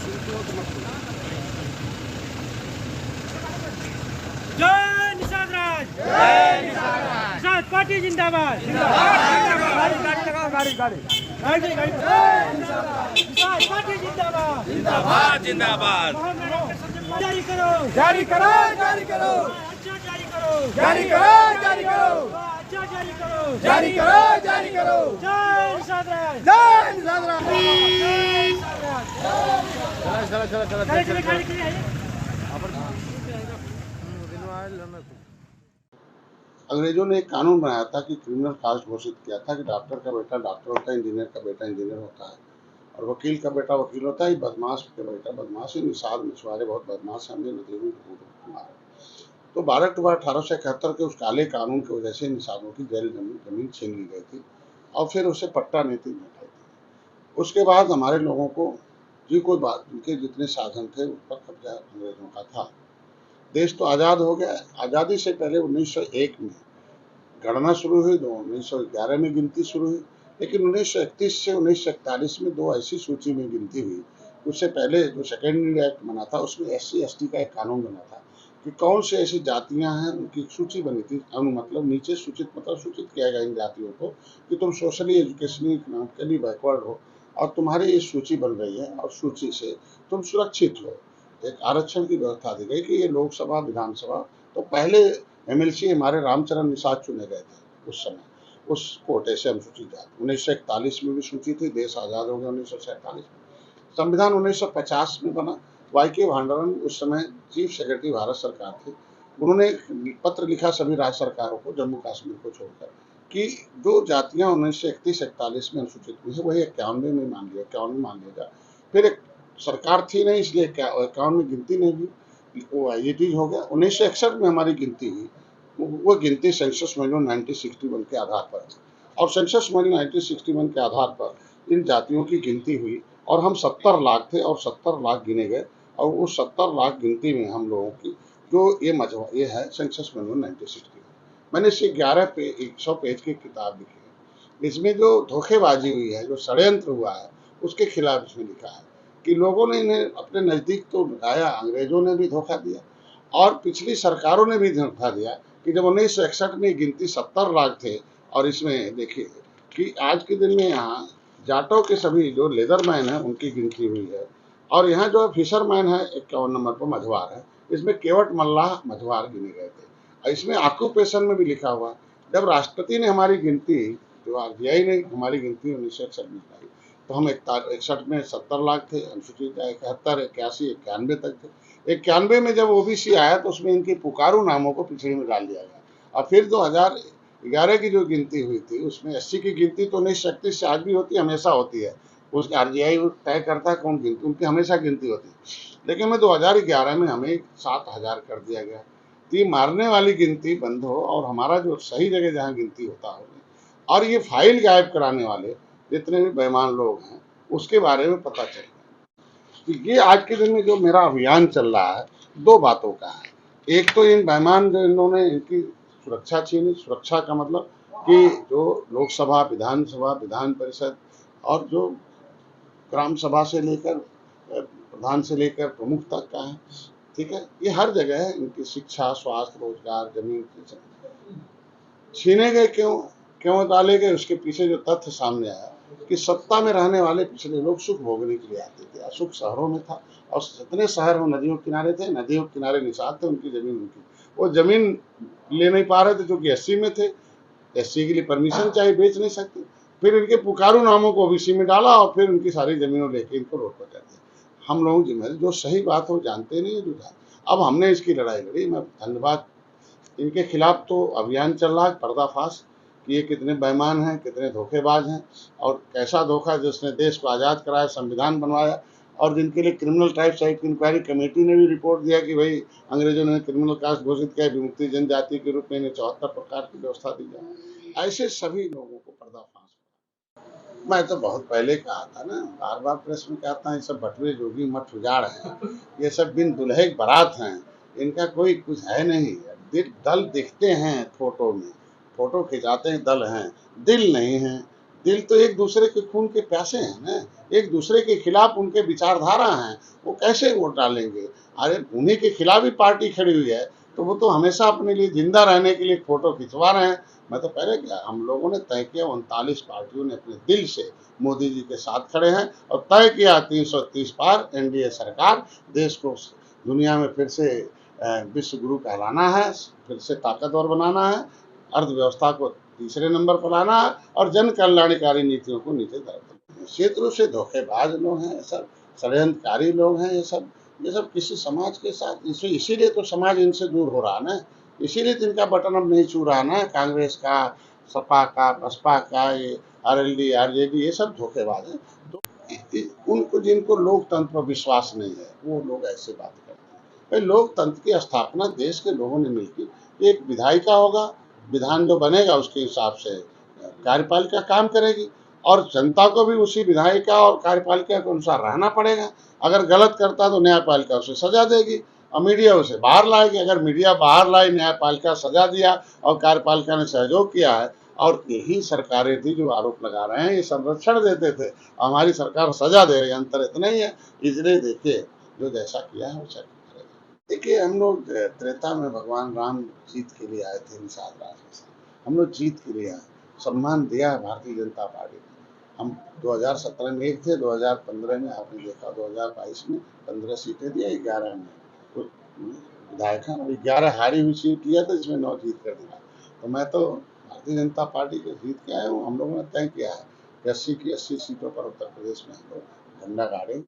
जय निषाद राज, जय निषाद राज, निषाद पार्टी जिंदाबाद, जिंदाबाद, गाड़ी गाड़ी निषाद पार्टी जिंदाबाद, जिंदाबाद जिंदाबाद। जारी करो, जारी करो, जारी करो, अच्छा जारी करो, जारी करो, जारी करो, अच्छा जारी करो, जारी करो, जारी करो। जय निषाद राज, जय निषाद राज। जय निषाद राज। चला चला चला गाड़ी चले, गाड़ी चले, आइए। अंग्रेजों ने एक कानून बनाया था कि क्रिमिनल कास्ट घोषित किया था कि डॉक्टर का बेटा डॉक्टर होता है, इंजीनियर का बेटा इंजीनियर होता है और वकील का बेटा वकील होता है। बदमाश का बेटा बदमाश है। निषाद मछुआरे बहुत बदमाश हैं, नदियों में मारे। तो 12 अक्टूबर 1871 के उस काले कानून की वजह से निषादों की जेल जमीन छीन ली गई थी और फिर उसे पट्टा नीति में उठाई थी। उसके बाद हमारे लोगों को जी कोई बात, उनके जितने साधन थे उन पर कब्जा अंग्रेजों का था। देश तो आज़ाद हो गया। आज़ादी से पहले 1901 में गणना शुरू हुई, 1911 में गिनती शुरू हुई, लेकिन 1931 से 1941 में दो ऐसी सूची में गिनती हुई। उससे पहले जो सेकेंड इंडिया एक्ट बना था उसमें SC ST का एक कानून बना था कि कौन से ऐसी जातियां हैं, उनकी सूची बनी थी। मतलब नीचे सूचित, मतलब सूचित किया गया इन जातियों को कि तुम सोशली एजुकेशनली इकोनॉमिकली बैकवर्ड हो और तुम्हारी ये सूची बन रही है और सूची से तुम सुरक्षित हो। एक आरक्षण की व्यवस्था दी गई कि ये लोकसभा विधानसभा, तो पहले MLC हमारे रामचरण निषाद चुने गए थे उस समय, उस कोटे से अनुसूचित जाति। 1941 में भी सूची थी, देश आज़ाद हो गया 1947 में। संविधान 1950 में बना। YK भांडारन उस समय चीफ सेक्रेटरी भारत सरकार थे। उन्होंने एक पत्र लिखा सभी राज्य सरकारों को, जम्मू कश्मीर को छोड़कर, कि जो जातियां 1931-41 में अनुसूचित हुई है वही 91 में मान लिया, 51 में मान लिया जाए। फिर एक सरकार थी नहीं, इसलिए 51 में गिनती नहीं हुई, वो ये चीज हो गया। 1961 में हमारी गिनती हुई, वो गिनती सेंसस मैनुअल 1961 के आधार पर, और सेंसस मैनुअल 1961 के आधार पर इन जातियों की गिनती हुई और हम 70 लाख थे और 70 लाख गिने गए। और उस 70 लाख गिनती में हम लोगों की जो ये है सेंसस मैनुअल 1961, मैंने इससे 100 पेज की किताब लिखी है। इसमें जो धोखेबाजी हुई है, जो षड्यंत्र हुआ है, उसके खिलाफ इसमें लिखा है कि लोगों ने इन्हें अपने नज़दीक तो लगाया, अंग्रेजों ने भी धोखा दिया और पिछली सरकारों ने भी धोखा दिया कि जब 1961 में गिनती 70 लाख थे और इसमें देखिए कि आज के दिन में यहाँ जाटों के सभी जो लेदरमैन हैं उनकी गिनती हुई है और यहाँ जो फिशरमैन है 51 नंबर पर मझवार है, इसमें केवट मल्लाह मझवार गिने गए थे। और इसमें ऑक्यूपेशन में भी लिखा हुआ, जब राष्ट्रपति ने हमारी गिनती, जो RBI ने हमारी गिनती 1961 में कराई, तो हम 61 में 70 लाख थे, अनुसूचित 71, 81, 91 तक थे। 91 में जब OBC आया तो उसमें इनके पुकारू नामों को पिछड़े में डाल दिया गया। और फिर 2011 की जो गिनती हुई थी उसमें SC की गिनती तो 1931 से आज भी होती है, हमेशा होती है। उसके RBI तय करता है कौन गिनती, उनकी हमेशा गिनती होती है। लेकिन में 2011 में हमें 7000 कर दिया गया। तो ये मारने वाली गिनती बंद हो और हमारा जो सही जगह जहाँ गिनती होता हो, और ये फाइल गायब कराने वाले जितने भी बेईमान लोग हैं उसके बारे में पता चल रहा है। ये आज के दिन में जो मेरा अभियान चल रहा है, दो बातों का है। एक तो इन बेईमान जो इन्होंने इनकी सुरक्षा छीनी, सुरक्षा का मतलब कि जो लोकसभा, विधानसभा, विधान परिषद और जो ग्राम सभा से लेकर प्रधान से लेकर प्रमुख तक का है, ठीक है, ये हर जगह है। इनकी शिक्षा, स्वास्थ्य, रोजगार, जमीन छीने गए। क्यों डाले गए, उसके पीछे जो तथ्य सामने आया कि सत्ता में रहने वाले पिछले लोग सुख भोगने के लिए आते थे, असुख शहरों में था और जितने शहर हो नदियों के किनारे थे, नदियों के किनारे निषाद थे, उनकी जमीन उनकी, वो जमीन ले नहीं पा रहे थे जो कि SC में थे। SC के लिए परमिशन चाहिए, बेच नहीं सकते। फिर इनके पुकारू नामों को OBC में डाला और फिर उनकी सारी जमीनों लेके इनको रोड पर जाते। हम लोग जिम्मेदारी, जो सही बात हो जानते नहीं है जो। अब हमने इसकी लड़ाई लड़ी। मैं धन्यवाद, इनके खिलाफ तो अभियान चल रहा है, पर्दाफाश कि ये कितने बेईमान हैं, कितने धोखेबाज हैं और कैसा धोखा जिसने देश को आज़ाद कराया, संविधान बनवाया और जिनके लिए criminal tribes act inquiry committee ने भी रिपोर्ट दिया कि भाई अंग्रेजों ने क्रिमिनल कास्ट घोषित किया, विमुक्ति जनजाति के रूप में इन्हें 74 प्रकार की व्यवस्था दी जाए। ऐसे सभी लोगों को पर्दाफाश। मैं तो बहुत पहले कहा था ना, बार बार प्रेस में कहता हूँ, ये सब बटुए जोगी मठ उजाड़ हैं, ये सब बिन दुल्हे की बारात हैं, इनका कोई कुछ है नहीं। दल दिखते हैं फोटो में, फोटो खिंचाते हैं, दल हैं, दिल नहीं है। दिल तो एक दूसरे के खून के प्यासे हैं ना, एक दूसरे के खिलाफ उनके विचारधारा हैं, वो कैसे वोट डालेंगे? अरे उन्हीं के खिलाफ ही पार्टी खड़ी हुई है, तो वो तो हमेशा अपने लिए जिंदा रहने के लिए फोटो खिंचवा रहे हैं। मैं तो पहले क्या, हम लोगों ने तय किया 39 पार्टियों ने अपने दिल से मोदी जी के साथ खड़े हैं और तय किया 330 पार एनडीए सरकार, देश को दुनिया में फिर से विश्व गुरु कहलाना है, फिर से ताकतवर बनाना है, अर्थव्यवस्था को तीसरे नंबर पर लाना है और जन कल्याणकारी नीतियों को नीचे दर्ज। निश्चित रूप से धोखेबाज लोग हैं, सब षड्यंत्रकारी लोग हैं, ये सब किसी समाज के साथ, इसीलिए तो समाज इनसे दूर हो रहा ना, इसीलिए तो इनका बटन अब नहीं छू रहा ना, कांग्रेस का, सपा का, बसपा का, ये आरएलडी आरजेडी, ये सब धोखेबाज हैं। तो उनको जिनको लोकतंत्र पर विश्वास नहीं है वो लोग ऐसे बात करते हैं। भाई लोकतंत्र की स्थापना देश के लोगों ने मिलकर, एक विधायिका होगा, विधान जो बनेगा उसके हिसाब से कार्यपालिका काम करेगी और जनता को भी उसी विधायिका और कार्यपालिका के अनुसार रहना पड़ेगा। अगर गलत करता तो न्यायपालिका उसे सजा देगी और मीडिया उसे बाहर लाएगी। अगर मीडिया बाहर लाई, न्यायपालिका सजा दिया और कार्यपालिका ने सहयोग किया है, और यही सरकारें थी जो आरोप लगा रहे हैं ये संरक्षण देते थे, हमारी सरकार सजा दे रही है, अंतर इतना ही है। इसलिए देखिए जो जैसा किया है वैसा करेगा। देखिए हम लोग त्रेता में भगवान राम जीत के लिए आए थे, निषाद राज के साथ हम लोग जीत के लिए आए, सम्मान दिया है भारतीय जनता पार्टी ने। हम 2017 में एक थे, 2015 में आपने देखा, 2022 में 15 सीटें दिया, 11 में विधायक हैं और 11 हारी हुई सीट लिया था जिसमें 9 जीत कर दिया। तो मैं तो भारतीय जनता पार्टी के जीत के आए हूँ। हम लोगों ने तय किया है कि 80 की 80 सीटों पर उत्तर प्रदेश में हम लोग झंडा गाड़ेंगे।